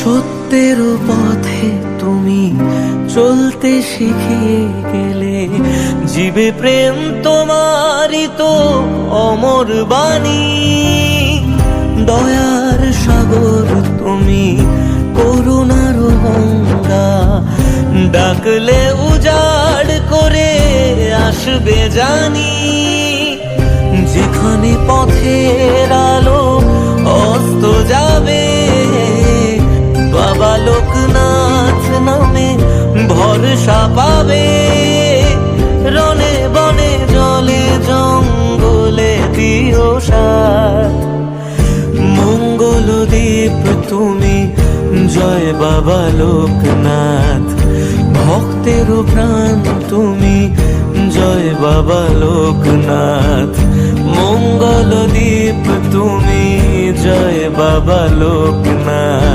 সত্যের পথে তুমি চলতে শিখিয়ে গেলে, জীবে প্রেম তোমারই তো অমর বাণী। দয়ার সাগর তুমি, করুণার গঙ্গা, ডাকলে উজাড় করে আসবে জানি। যেখানে পথের আলো অস্ত যাবে, বাবা লোকনাথ নামে ভরসা পাবে। রনে বনে জলে জঙ্গলে দিও সাথ, মঙ্গল দ্বীপ তুমি, জয় বাবা লোকনাথ। ভক্তের প্রাণ তুমি, জয় বাবা লোকনাথ। মঙ্গল দ্বীপ তুমি, জয় বাবা লোকনাথ।